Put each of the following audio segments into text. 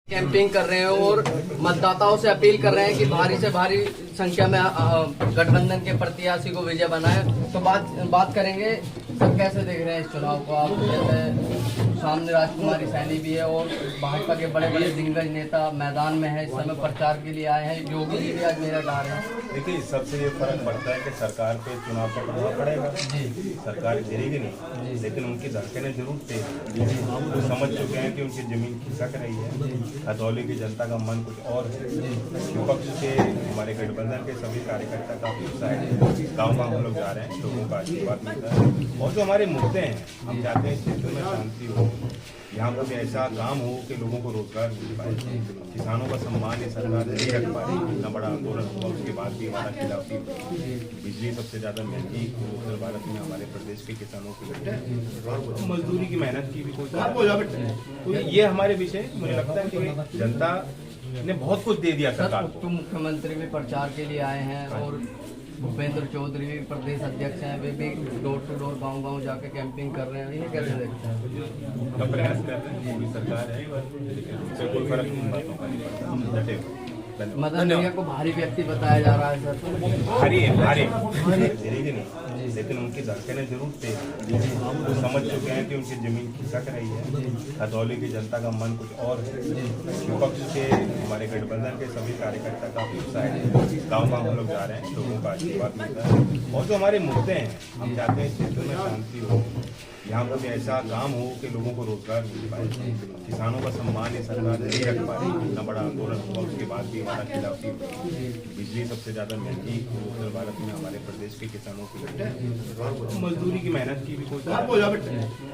Camping कर रहे हैं और मतदाताओं से अपील कर रहे हैं कि भारी से भारी संख्या में गठबंधन के प्रत्याशी को विजय बनाए। तो बात करेंगे, सब कैसे देख रहे हैं इस चुनाव को आप? जैसे सामने राजकुमारी सैनी भी है और भाजपा के बड़े बड़े दिग्गज नेता मैदान में है, इस समय प्रचार के लिए आए हैं। योगी जी भी आज मेरठ आ रहे हैं। देखिए, सबसे ये फर्क पड़ता है कि सरकार पे चुनाव का प्रभाव पड़ेगा। सरकार गिरेगी नहीं, लेकिन उनकी धड़कनें जरूर तेज। हम तो समझ चुके हैं कि उनकी जमीन खिसक रही है। हथौली की जनता का मन कुछ और है। विपक्ष के हमारे गठबंधन के सभी कार्यकर्ता काफी उत्साह है। गाँव हम लोग जा रहे हैं, लोगों का आशीर्वाद मिलता है। और जो हमारे मुद्दे हैं, हम चाहते हैं क्षेत्र में शांति हो, यहाँ पर भी ऐसा काम हो कि लोगों को रोजगार मिल पाए, किसानों का सम्मान ये सरकार नहीं रख पाए। इतना बड़ा आंदोलन हुआ, उसके बाद भी हमारा खिलाफी बिजली सबसे ज्यादा महंगी उत्तर भारत में हमारे प्रदेश के किसानों की लगता है। मजदूरी की मेहनत की भी कोई तो ये हमारे विषय, मुझे लगता है कि जनता ने बहुत कुछ दे दिया सरकार को। तो मुख्यमंत्री भी प्रचार के लिए आए हैं और भूपेंद्र चौधरी भी प्रदेश अध्यक्ष हैं, वे भी डोर टू डोर गांव-गांव जाके कैंपिंग कर रहे हैं। ये कैसे देखते हैं? प्रयास करते हैं, पूरी सरकार है, इससे कोई फर्क नहीं पड़ता। डटे मदन मियां को भारी व्यक्ति बताया जा रहा है सर। भारी गिरेगी नहीं, लेकिन उनकी धड़कनें जरूर तेज। हम तो समझ चुके हैं कि उनकी जमीन खिसक रही है। हथौली की जनता का मन कुछ और है। विपक्ष के हमारे गठबंधन के सभी कार्यकर्ता काफी उत्साह है। गाँव हम लोग जा रहे हैं, लोगों का आशीर्वाद मिलता है। और जो हमारे मुद्दे हैं, हम चाहते हैं क्षेत्र में शांति हो, यहाँ पर भी ऐसा काम हो कि लोगों को रोजगार मिल पाए, किसानों का सम्मान ये सरकार नहीं रख पाए। इतना बड़ा आंदोलन हुआ, उसके बाद भी हमारा खिलाफी बिजली सबसे ज्यादा महंगी उत्तर भारत में हमारे प्रदेश के किसानों की लगता है। मजदूरी की मेहनत की भी कोई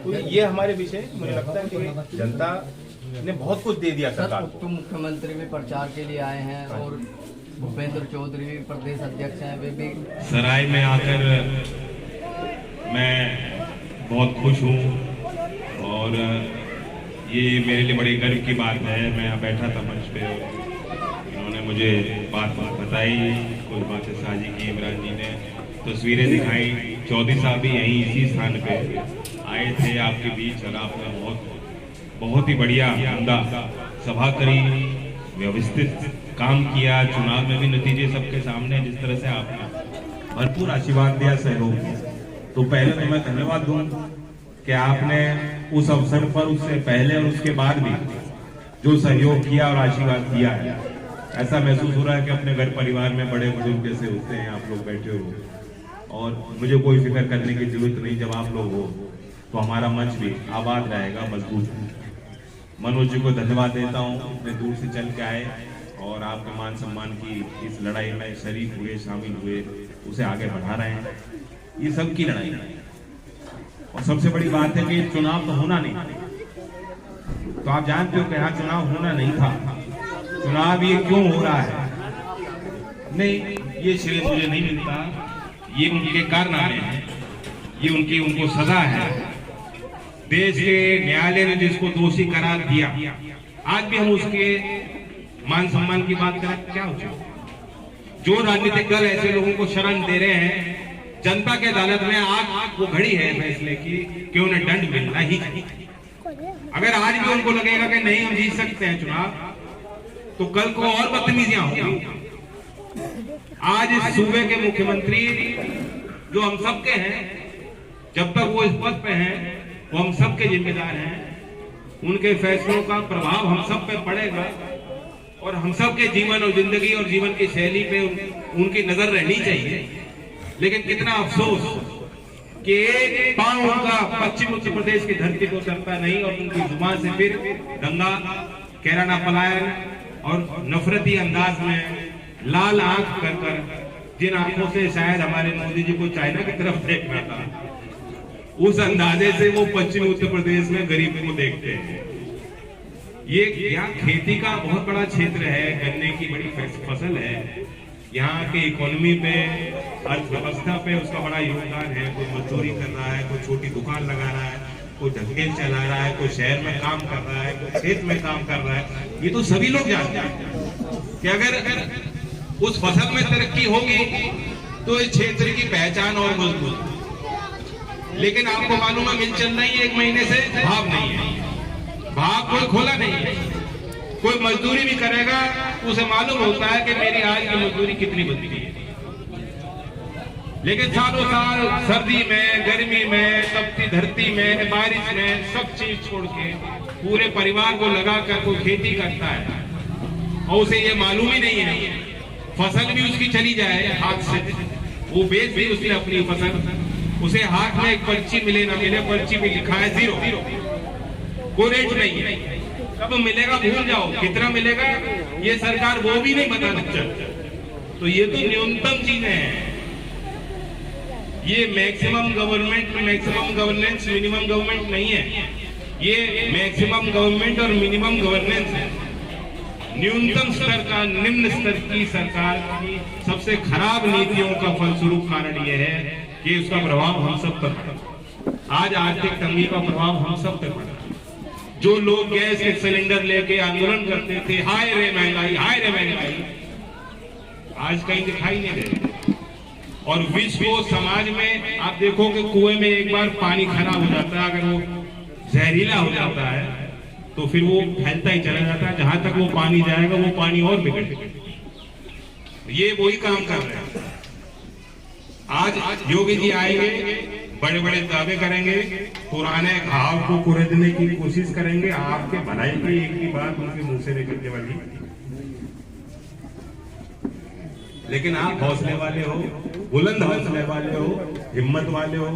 तो ये हमारे विषय, मुझे लगता है कि जनता ने बहुत कुछ दे दिया सरकार को। तो मुख्यमंत्री भी प्रचार के लिए आए हैं और भूपेंद्र चौधरी भी प्रदेश अध्यक्ष हैं, वे भी सराय में आकर मैं बहुत खुश हूँ और ये मेरे लिए बड़े गर्व की बात है। मैं यहाँ बैठा था मंच पे और इन्होंने मुझे बात बताई, कुछ बातें साझी की। इमरान जी ने तस्वीरें दिखाई। चौधरी साहब भी यहीं इसी स्थान पे आए थे आपके बीच और आपने बहुत ही बढ़िया उम्दा सभा करी, व्यवस्थित काम किया। चुनाव में भी नतीजे सबके सामने, जिस तरह से आपने भरपूर आशीर्वाद दिया, सहयोग किया, तो पहले तो मैं धन्यवाद दूं कि आपने उस अवसर पर उससे पहले और उसके बाद भी जो सहयोग किया और आशीर्वाद दिया है। ऐसा महसूस हो रहा है कि अपने घर परिवार में बड़े बुजुर्ग जैसे होते हैं आप लोग बैठे हो और मुझे कोई फिक्र करने की जरूरत नहीं। जब आप लोग हो तो हमारा मंच भी आबाद रहेगा, मजबूत। मनोज जी को धन्यवाद देता हूँ, इतने दूर से चल के आए और आपके मान सम्मान की इस लड़ाई में शरीक हुए, शामिल हुए, उसे आगे बढ़ा रहे हैं। ये सब की लड़ाई है और सबसे बड़ी बात है कि चुनाव तो होना नहीं, तो आप जानते हो कि यहाँ चुनाव होना नहीं था। चुनाव ये क्यों हो रहा है? नहीं, ये श्रेय मुझे नहीं मिलता, ये उनके कारनामे हैं, ये उनको सजा है। देश के न्यायालय ने जिसको दोषी करार दिया, आज भी हम उसके मान सम्मान की बात करें, क्या हो जाए? जो राजनीतिक दल ऐसे लोगों को शरण दे रहे हैं, जनता के अदालत में आज वो घड़ी है फैसले की कि उन्हें दंड मिलना ही चाहिए। अगर आज भी उनको लगेगा कि नहीं हम जीत सकते हैं चुनाव, तो कल को और बदतमीजियां होंगी। आज इस सूबे के मुख्यमंत्री जो हम सबके हैं, जब तक वो इस पद पे हैं, वो हम सबके जिम्मेदार हैं। उनके फैसलों का प्रभाव हम सब पे पड़ेगा और हम सबके जीवन और जिंदगी और जीवन की शैली पे उनकी नजर रहनी चाहिए। लेकिन कितना अफसोस कि एक पांव उनका पश्चिम उत्तर प्रदेश की धरती को उतरता नहीं और उनकी जुबान से फिर दंगा, कैराना पलायन और नफरती अंदाज में लाल आंख कर जिन आंखों से शायद हमारे मोदी जी को चाइना की तरफ देखना था, उस अंदाजे से वो पश्चिमी उत्तर प्रदेश में गरीबों को देखते हैं। ये यहाँ खेती का बहुत बड़ा क्षेत्र है, गन्ने की बड़ी फसल है। यहाँ के इकोनॉमी पे, अर्थव्यवस्था पे उसका बड़ा योगदान है। कोई मजदूरी कर रहा है, कोई छोटी दुकान लगा रहा है, कोई ढकेल चला रहा है, कोई शहर में काम कर रहा है, कोई खेत में काम कर रहा है। ये तो सभी लोग जानते हैं कि अगर उस फसल में तरक्की होगी तो इस क्षेत्र की पहचान और मजबूत। लेकिन आपको मालूम है, मिल चल रही है 1 महीने से, भाव नहीं है, भाव कोई खोला नहीं है। कोई मजदूरी भी करेगा उसे मालूम होता है कि मेरी आज की मजदूरी कितनी बनती है। लेकिन सालों साल सर्दी में, गर्मी में, तपती धरती में, बारिश में सब चीज छोड़ के पूरे परिवार को लगाकर कोई खेती करता है और उसे ये मालूम ही नहीं है, फसल भी उसकी चली जाए हाथ से, वो बेच भी उसने अपनी फसल, उसे हाथ में एक पर्ची मिले ना मिले, पर्ची में लिखा है 0, कोई रेट नहीं है, कब मिलेगा भूल जाओ, कितना मिलेगा ये सरकार वो भी नहीं बता सकती। तो ये तो न्यूनतम चीजें हैं। ये maximum government, maximum governance, minimum government नहीं है, ये मैक्सिमम गवर्नमेंट और मिनिमम गवर्नेंस है। न्यूनतम स्तर का, निम्न स्तर की सरकार की सबसे खराब नीतियों का फलस्वरूप कारण यह है कि उसका प्रभाव हम सब पर पड़ा। आज आर्थिक तंगी का प्रभाव हम सब पर पड़ा। जो लोग गैस के सिलेंडर लेके आंदोलन करते थे, हाय रे महंगाई, हाय रे महंगाई, आज कहीं दिखाई नहीं दे रही। और विश्व समाज में आप देखो कि कुएं में एक बार पानी खराब हो जाता है, अगर वो जहरीला हो जाता है तो फिर वो फैलता ही चला जाता है, जहां तक वो पानी जाएगा वो पानी और बिगड़ेगा। ये वही काम कर रहे हैं। आज योगी जी आएंगे, बड़े बड़े दावे करेंगे, पुराने घाव को कुरेदने की कोशिश करेंगे, आपके भलाई की एक ही बात उनके मुंह से निकलने वाली। लेकिन आप हौसले वाले हो, बुलंद हौसले वाले हो, हिम्मत वाले हो,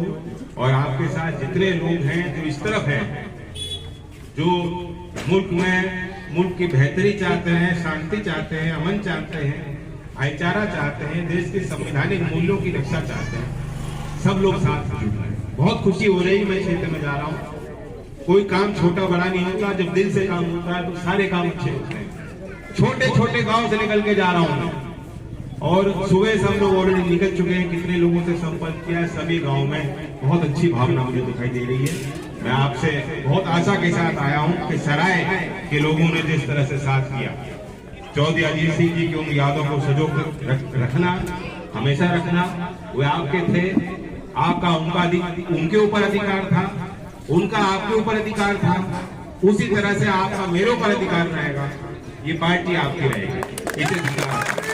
और आपके साथ जितने लोग हैं जो इस तरफ हैं, जो मुल्क में मुल्क की बेहतरी चाहते हैं, शांति चाहते हैं, अमन चाहते हैं, भाईचारा चाहते हैं, देश के संवैधानिक मूल्यों की रक्षा चाहते हैं, सब लोग साथ जुड़ रहे हैं। बहुत खुशी हो रही, मैं क्षेत्र में जा रहा हूँ। कोई काम छोटा बड़ा नहीं होता, जब दिल से काम होता है तो सारे काम अच्छे होते हैं। छोटे छोटे गांव से निकल के जा रहा हूँ और सुबह से हम लोग ऑलरेडी निकल चुके हैं, कितने लोगों से संपर्क किया है, सभी गाँव में बहुत अच्छी भावना मुझे दिखाई दे रही है। मैं आपसे बहुत आशा के साथ आया हूँ कि सराय के लोगों ने जिस तरह से साथ किया, चौधरी अजीत सिंह जी की उन यादों को सजो रखना, हमेशा रखना। वे आपके थे, आपका उनके ऊपर अधिकार था, उनका आपके ऊपर अधिकार था, उसी तरह से आपका मेरे ऊपर अधिकार रहेगा। ये पार्टी आपकी रहेगी। इसे धन्यवाद।